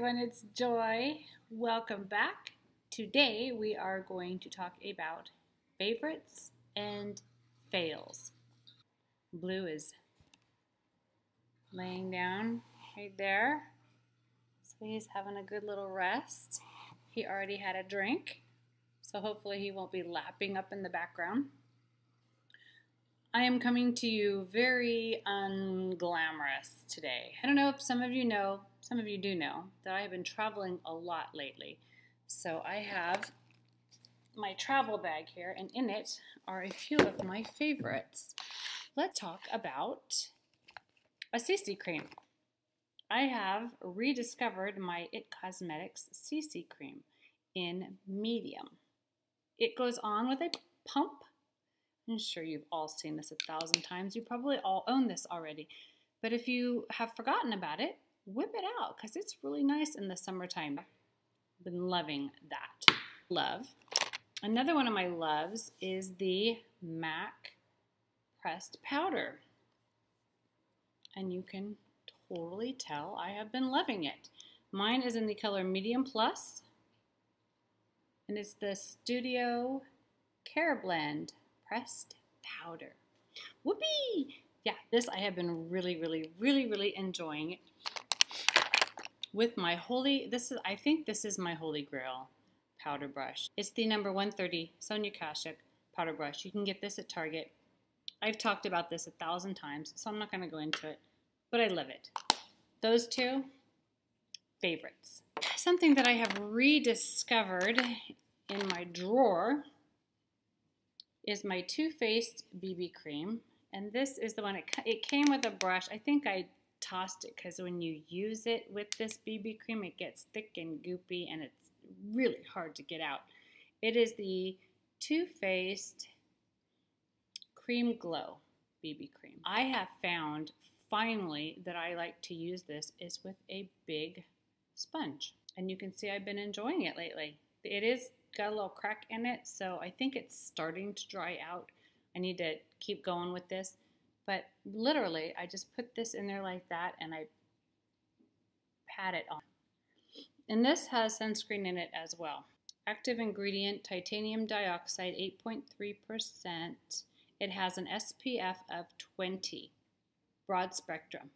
everyone, it's Joy. Welcome back. Today we are going to talk about favorites and fails. Blue is laying down right there, so he's having a good little rest. He already had a drink, so hopefully he won't be lapping up in the background. I am coming to you very unglamorous today. I don't know if some of you know, some of you do know, that I have been traveling a lot lately. So I have my travel bag here, and in it are a few of my favorites. Let's talk about a CC cream. I have rediscovered my It Cosmetics CC cream in medium. It goes on with a pump. I'm sure you've all seen this 1,000 times. You probably all own this already. But if you have forgotten about it, whip it out because it's really nice in the summertime. I've been loving that. Love. Another one of my loves is the MAC pressed powder. And you can totally tell I have been loving it. Mine is in the color Medium Plus. And it's the Studio Care Blend pressed powder. Whoopee! Yeah, this I have been really enjoying with my I think this is my holy grail powder brush. It's the number 130 Sonia Kashuk powder brush. You can get this at Target. I've talked about this 1,000 times, so I'm not going to go into it, but I love it. Those two, favorites. Something that I have rediscovered in my drawer is my Too Faced BB cream, and this is the one, it came with a brush. I think I tossed it because when you use it with this BB cream, it gets thick and goopy and it's really hard to get out. It is the Too Faced Cream Glow BB cream. I have found finally that I like to use this is with a big sponge, and you can see I've been enjoying it lately. It is got a little crack in it, so I think it's starting to dry out. I need to keep going with this, but literally I just put this in there like that and I pat it on. And this has sunscreen in it as well. Active ingredient titanium dioxide 8.3%. It has an SPF of 20, broad spectrum,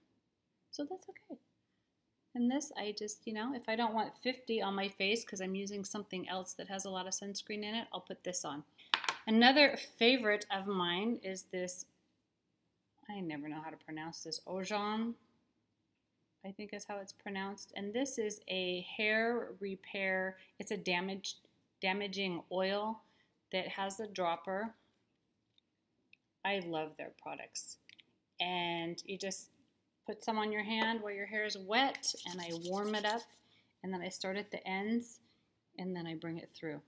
so that's okay. And this, I just, if I don't want 50 on my face because I'm using something else that has a lot of sunscreen in it, I'll put this on. Another favorite of mine is this, I never know how to pronounce this, Ojon, I think is how it's pronounced. And this is a hair repair, it's a damaging oil that has a dropper. I love their products. And you just put some on your hand while your hair is wet, and I warm it up, and then I start at the ends, and then I bring it through.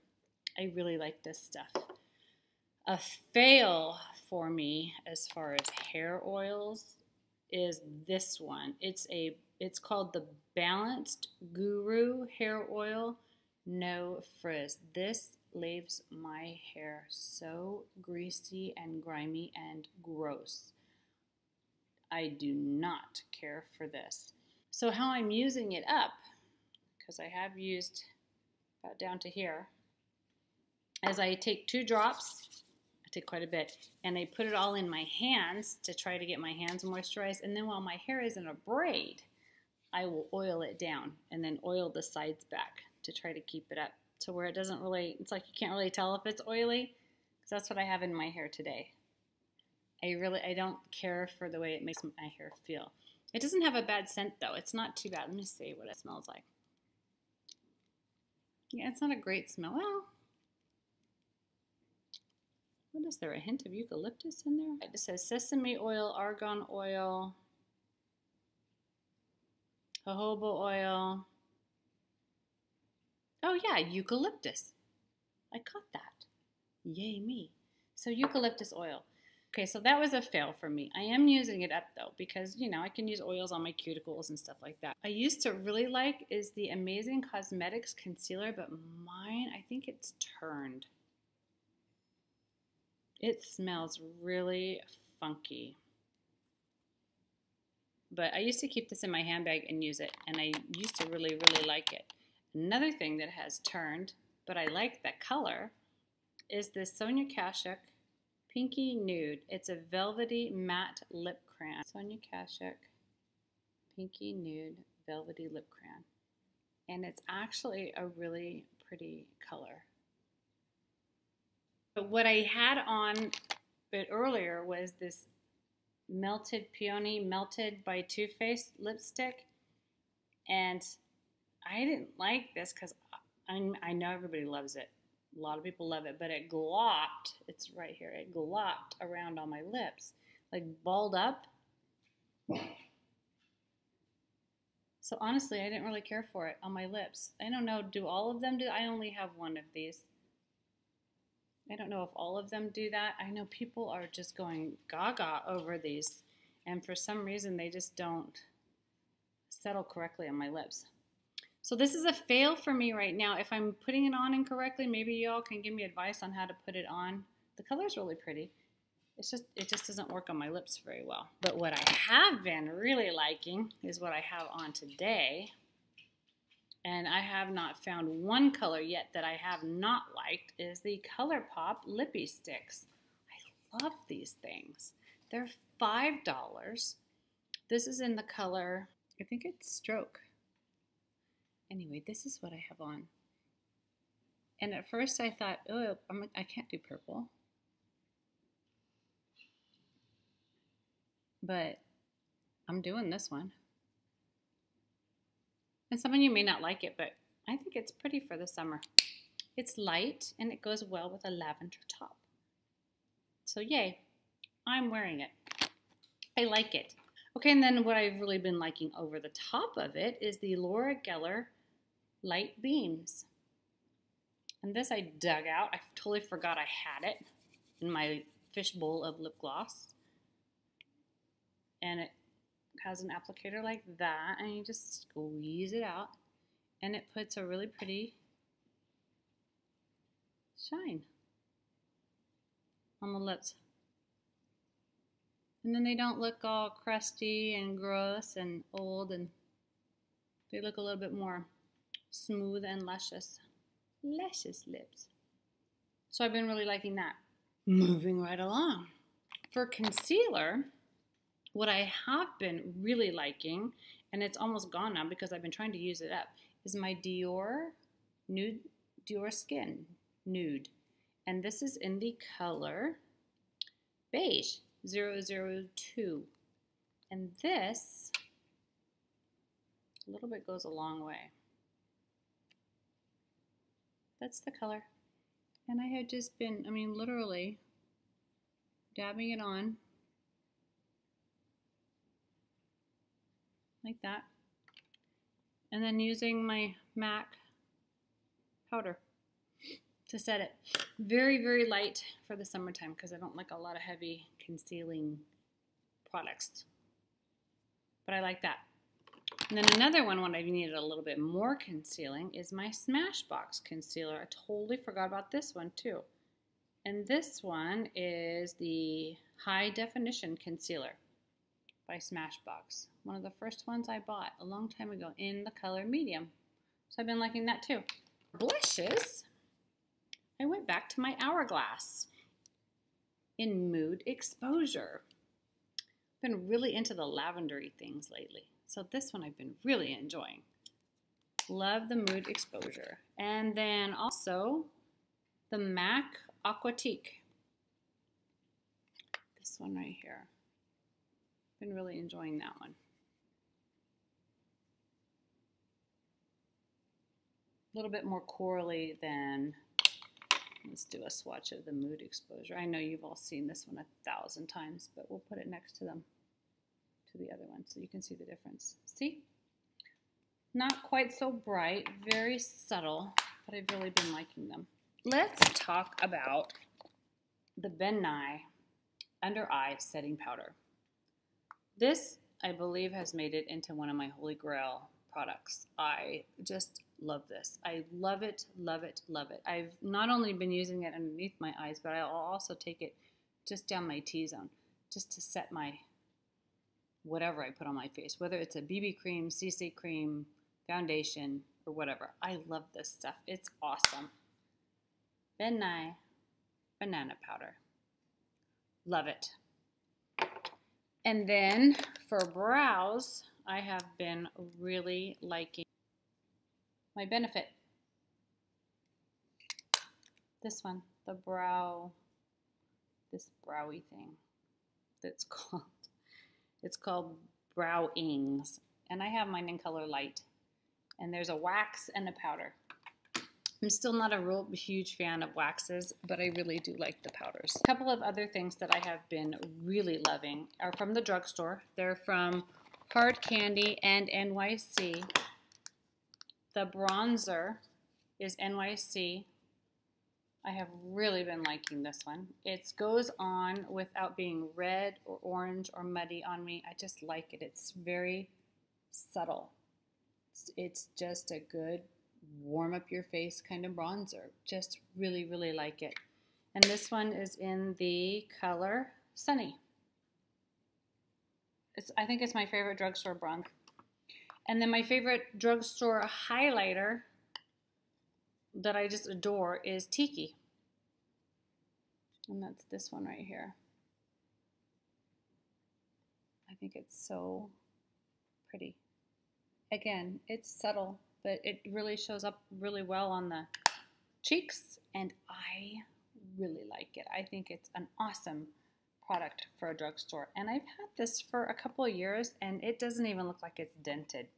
I really like this stuff. A fail for me as far as hair oils is this one. It's called the Balanced Guru Hair Oil No Frizz. This leaves my hair so greasy and grimy and gross. I do not care for this. So how I'm using it up, because I have used about down to here, as I take 2 drops, I take quite a bit, and I put it all in my hands to try to get my hands moisturized, and then while my hair is in a braid, I will oil it down and then oil the sides back to try to keep it up to where it doesn't really, it's like you can't really tell if it's oily, because that's what I have in my hair today. I don't care for the way it makes my hair feel. It doesn't have a bad scent though. It's not too bad. Let me see what it smells like. Yeah, it's not a great smell. Well, what is there? A hint of eucalyptus in there? It just says sesame oil, argan oil, jojoba oil. Oh yeah, eucalyptus. I caught that. Yay me. So eucalyptus oil. Okay, so that was a fail for me. I am using it up though because, I can use oils on my cuticles and stuff like that. I used to really like is the Amazing Cosmetics concealer, but mine, I think it's turned. It smells really funky. But I used to keep this in my handbag and use it, and I used to really, really like it. Another thing that has turned, but I like that color, is this Sonia Kashuk Pinky Nude. It's a velvety matte lip crayon. Sonia Kashuk Pinky Nude Velvety Lip Crayon. And it's actually a really pretty color. But what I had on it earlier was this Melted Peony Melted by Too Faced lipstick. And I didn't like this because I know everybody loves it. A lot of people love it, but it glopped. It's right here. It glopped around on my lips, like balled up. So honestly, I didn't really care for it on my lips. I don't know, do all of them do? I only have one of these. I don't know if all of them do that. I know people are just going gaga over these, and for some reason they just don't settle correctly on my lips. So this is a fail for me right now. If I'm putting it on incorrectly, maybe y'all can give me advice on how to put it on. The color's really pretty. It just doesn't work on my lips very well. But what I have been really liking is what I have on today. And I have not found one color yet that I have not liked, is the ColourPop Lippy Sticks. I love these things. They're $5. This is in the color, I think it's Stroke. Anyway, this is what I have on. And at first I thought, oh, I can't do purple. But I'm doing this one. And some of you may not like it, but I think it's pretty for the summer. It's light and it goes well with a lavender top. So yay, I'm wearing it. I like it. Okay, and then what I've really been liking over the top of it is the Laura Geller Light Beams. And this I dug out. I totally forgot I had it in my fishbowl of lip gloss. And it has an applicator like that, and you just squeeze it out, and it puts a really pretty shine on the lips. And then they don't look all crusty and gross and old, and they look a little bit more smooth and luscious. Luscious lips. So I've been really liking that. Moving right along. For concealer, what I have been really liking, and it's almost gone now because I've been trying to use it up, is my Dior Skin Nude. And this is in the color Beige 002. And this, a little bit goes a long way. That's the color. And I have just been, literally dabbing it on like that, and then using my MAC powder to set it. Very, very light for the summertime because I don't like a lot of heavy concealing products, but I like that. And then another one when I needed a little bit more concealing is my Smashbox concealer. I totally forgot about this one too. And this one is the High Definition Concealer by Smashbox. One of the first ones I bought a long time ago in the color medium. So I've been liking that too. Blushes, I went back to my Hourglass in Mood Exposure. I've been really into the lavendery things lately. So this one I've been really enjoying. Love the Mood Exposure. And then also the MAC Aquatique. This one right here. Been really enjoying that one. A little bit more corally than, let's do a swatch of the Mood Exposure. I know you've all seen this one 1,000 times, but we'll put it next to them, to the other one, so you can see the difference. See? Not quite so bright, very subtle, but I've really been liking them. Let's talk about the Ben Nye Under Eye Setting Powder. This, I believe, has made it into one of my holy grail products. I just love this. I love it, love it, love it. I've not only been using it underneath my eyes, but I'll also take it just down my T-zone, just to set my whatever I put on my face, whether it's a BB cream, CC cream, foundation, or whatever. I love this stuff. It's awesome. Ben Nye banana powder. Love it. And then for brows, I have been really liking my Benefit. This one, the brow, this browy thing that's called, it's called Brow Ings. And I have mine in color light. And there's a wax and a powder. I'm still not a real huge fan of waxes, but I really do like the powders. A couple of other things that I have been really loving are from the drugstore. They're from Hard Candy and NYC. The bronzer is NYC. I have really been liking this one. It goes on without being red or orange or muddy on me. I just like it. It's very subtle. It's just a good warm up your face kind of bronzer. Just really, really like it. And this one is in the color Sunny. I think it's my favorite drugstore bronze. And then my favorite drugstore highlighter that I just adore is Tiki. And that's this one right here. I think it's so pretty. Again, it's subtle, but it really shows up really well on the cheeks, and I really like it. I think it's an awesome product for a drugstore, and I've had this for a couple of years, and it doesn't even look like it's dented.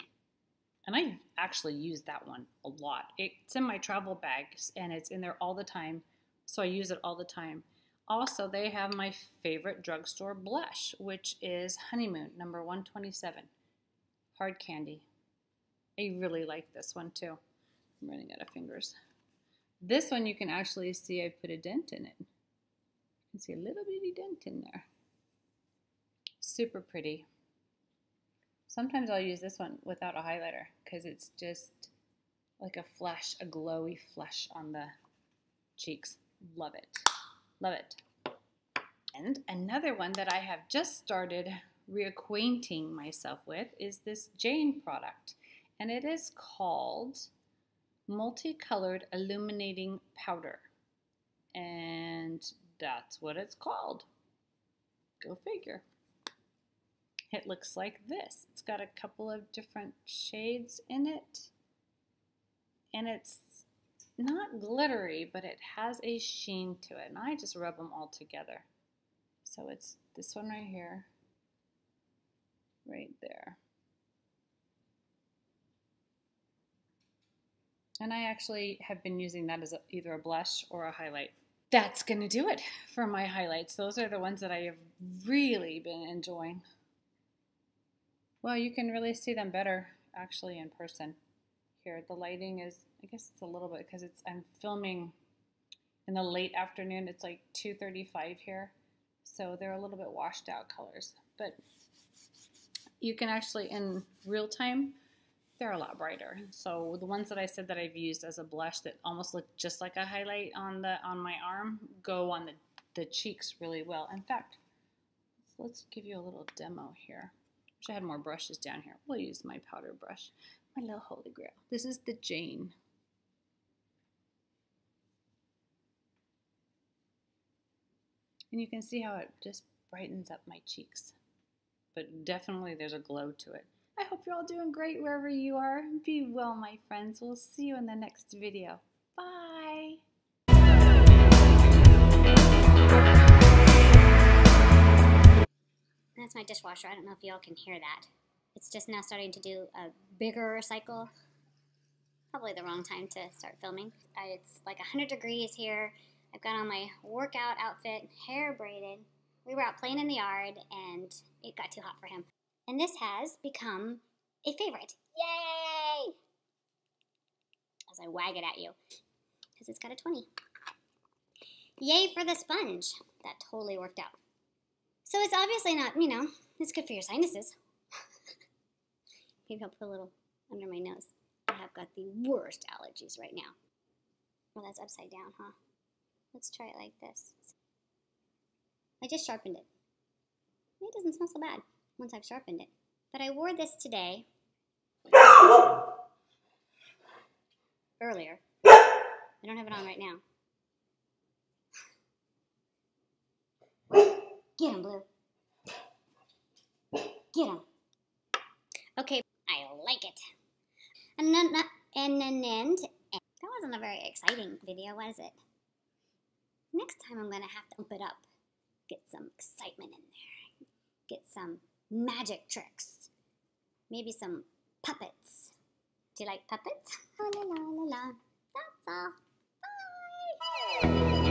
And I actually use that one a lot. It's in my travel bags, and it's in there all the time, so I use it all the time. Also, they have my favorite drugstore blush, which is Honeymoon, number 127, Hard Candy. I really like this one too. I'm running out of fingers. This one you can actually see I put a dent in it. You can see a little bitty dent in there. Super pretty. Sometimes I'll use this one without a highlighter because it's just like a flush, a glowy flush on the cheeks. Love it. Love it. And another one that I have just started reacquainting myself with is this Jane product. And it is called Multicolored Illuminating Powder. And that's what it's called. Go figure. It looks like this. It's got a couple of different shades in it. And it's not glittery, but it has a sheen to it. And I just rub them all together. So it's this one right here. Right there. And I actually have been using that as either a blush or a highlight. That's going to do it for my highlights. Those are the ones that I have really been enjoying. Well, you can really see them better actually in person. Here, the lighting is, I guess it's a little bit because I'm filming in the late afternoon. It's like 2:35 here. So they're a little bit washed out colors. But you can actually, in real time, they're a lot brighter. So the ones that I said that I've used as a blush that almost look just like a highlight on my arm go on the cheeks really well. In fact, let's give you a little demo here. Wish I had more brushes down here. We'll use my powder brush, my little holy grail. This is the Jane. And you can see how it just brightens up my cheeks. But definitely there's a glow to it. I hope you're all doing great wherever you are. Be well, my friends. We'll see you in the next video. Bye. That's my dishwasher. I don't know if y'all can hear that. It's just now starting to do a bigger cycle. Probably the wrong time to start filming. It's like 100 degrees here. I've got on my workout outfit, hair braided. We were out playing in the yard and it got too hot for him. And this has become a favorite. Yay! As I wag it at you. Because it's got a 20. Yay for the sponge. That totally worked out. So it's obviously not, it's good for your sinuses. Maybe I'll put a little under my nose. I have got the worst allergies right now. Well, that's upside down, huh? Let's try it like this. I just sharpened it. It doesn't smell so bad. once I've sharpened it. But I wore this today. Earlier. I don't have it on right now. Get him, Blue. Get him. Okay, I like it. And that wasn't a very exciting video, was it? Next time I'm going to have to amp it up. Get some excitement in there. Get some magic tricks. Maybe some puppets. Do you like puppets? La la la la la. That's all. Bye.